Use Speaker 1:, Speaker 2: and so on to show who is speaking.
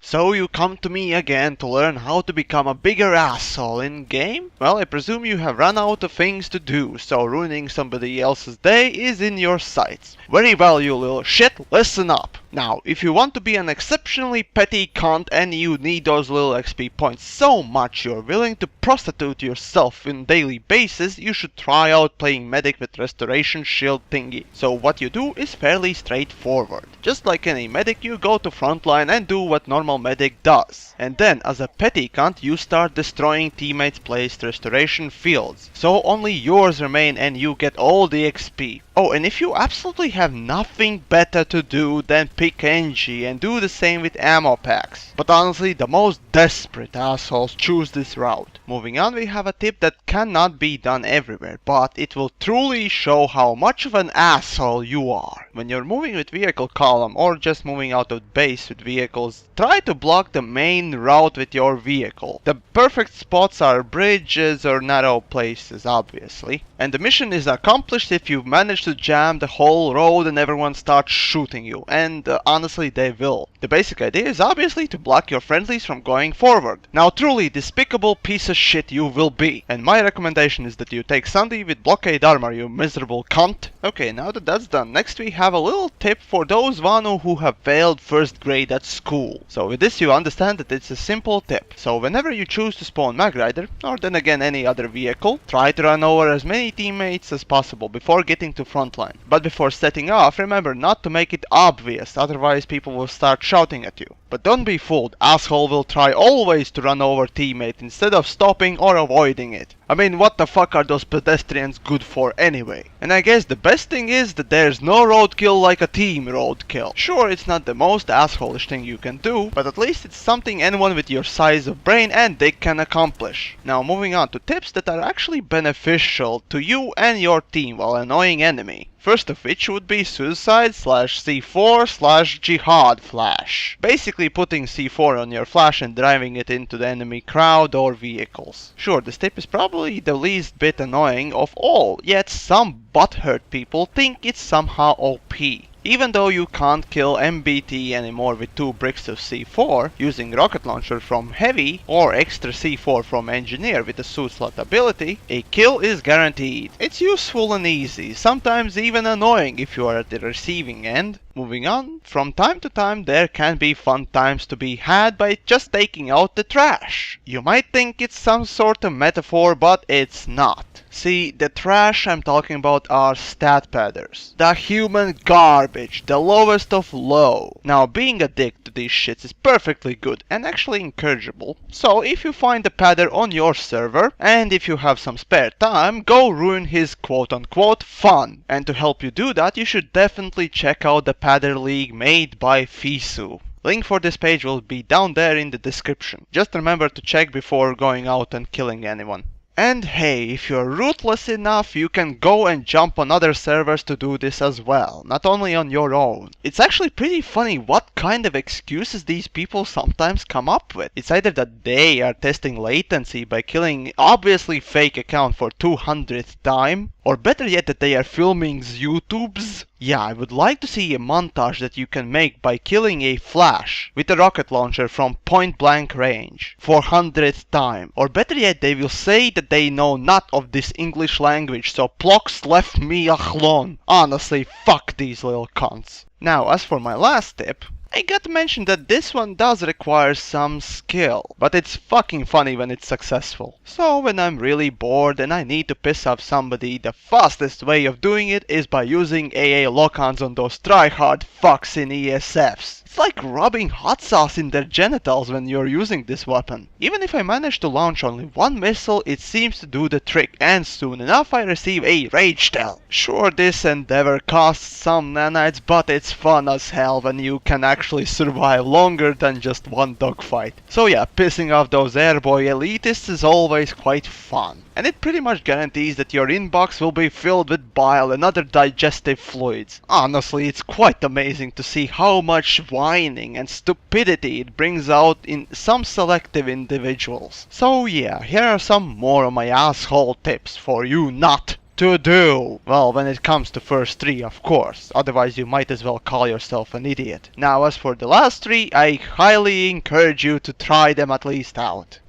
Speaker 1: So you come to me again to learn how to become a bigger asshole in game? Well, I presume you have run out of things to do, so ruining somebody else's day is in your sights. Very well, you little shit, listen up. Now, if you want to be an exceptionally petty cunt and you need those little XP points so much you're willing to prostitute yourself on daily basis, you should try out playing medic with restoration shield thingy. So what you do is fairly straightforward. Just like any medic, you go to frontline and do what normal medic does. And then, as a petty cunt, you start destroying teammates' placed restoration fields. So only yours remain and you get all the XP. Oh, and if you absolutely have nothing better to do, then pick NG and do the same with ammo packs. But honestly, the most desperate assholes choose this route. Moving on, we have a tip that cannot be done everywhere, but it will truly show how much of an asshole you are. When you're moving with vehicle column or just moving out of base with vehicles, try to block the main route with your vehicle. The perfect spots are bridges or narrow places, obviously. And the mission is accomplished if you manage to jam the whole road and everyone starts shooting you. And honestly, they will. The basic idea is obviously to block your friendlies from going forward. Now truly despicable piece of shit you will be. And my recommendation is that you take Sunday with blockade armor, you miserable cunt. Okay, now that that's done, next we have a little tip for those Wano who have failed first grade at school. So with this you understand that it's a simple tip. So whenever you choose to spawn Mag Rider, or then again any other vehicle, try to run over as many teammates as possible before getting to frontline. But before setting off, remember not to make it obvious, otherwise people will start shouting at you. But don't be fooled, asshole will try always to run over teammate instead of stopping or avoiding it. I mean, what the fuck are those pedestrians good for anyway? And I guess the best thing is that there's no roadkill like a team roadkill. Sure, it's not the most assholish thing you can do, but at least it's something anyone with your size of brain and dick can accomplish. Now moving on to tips that are actually beneficial to you and your team while annoying enemy. First of which would be suicide slash C4 slash jihad flash. Basically putting C4 on your flash and driving it into the enemy crowd or vehicles. Sure, this tip is probably the least bit annoying of all, yet some butthurt people think it's somehow OP. Even though you can't kill MBT anymore with 2 bricks of C4, using rocket launcher from Heavy or extra C4 from Engineer with the suit slot ability, a kill is guaranteed. It's useful and easy, sometimes even annoying if you are at the receiving end. Moving on, from time to time there can be fun times to be had by just taking out the trash. You might think it's some sort of metaphor, but it's not. See, the trash I'm talking about are stat padders. The human garbage, the lowest of low. Now, being a dick to these shits is perfectly good and actually encourageable. So if you find a padder on your server, and if you have some spare time, go ruin his quote-unquote fun. And to help you do that, you should definitely check out the Padder League made by Fisu. Link for this page will be down there in the description. Just remember to check before going out and killing anyone. And hey, if you're ruthless enough, you can go and jump on other servers to do this as well, not only on your own. It's actually pretty funny what kind of excuses these people sometimes come up with. It's either that they are testing latency by killing obviously fake account for 200th time, or better yet that they are filming YouTubes. Yeah, I would like to see a montage that you can make by killing a flash with a rocket launcher from point blank range for 100th time. Or better yet, they will say that they know not of this English language, so Plox left me alone. Honestly, fuck these little cunts. Now, as for my last tip, I got to mention that this one does require some skill, but it's fucking funny when it's successful. So when I'm really bored and I need to piss off somebody, the fastest way of doing it is by using AA lock-ons on those tryhard fucks in ESFs. It's like rubbing hot sauce in their genitals when you're using this weapon. Even if I manage to launch only one missile, it seems to do the trick, and soon enough I receive a rage tell. Sure, this endeavor costs some nanites, but it's fun as hell when you can actually survive longer than just one dogfight. So yeah, pissing off those airboy elitists is always quite fun. And it pretty much guarantees that your inbox will be filled with bile and other digestive fluids. Honestly, it's quite amazing to see how much whining and stupidity it brings out in some selective individuals. So yeah, here are some more of my asshole tips for you not to do. Well, when it comes to first three, of course. Otherwise, you might as well call yourself an idiot. Now, as for the last three, I highly encourage you to try them at least out.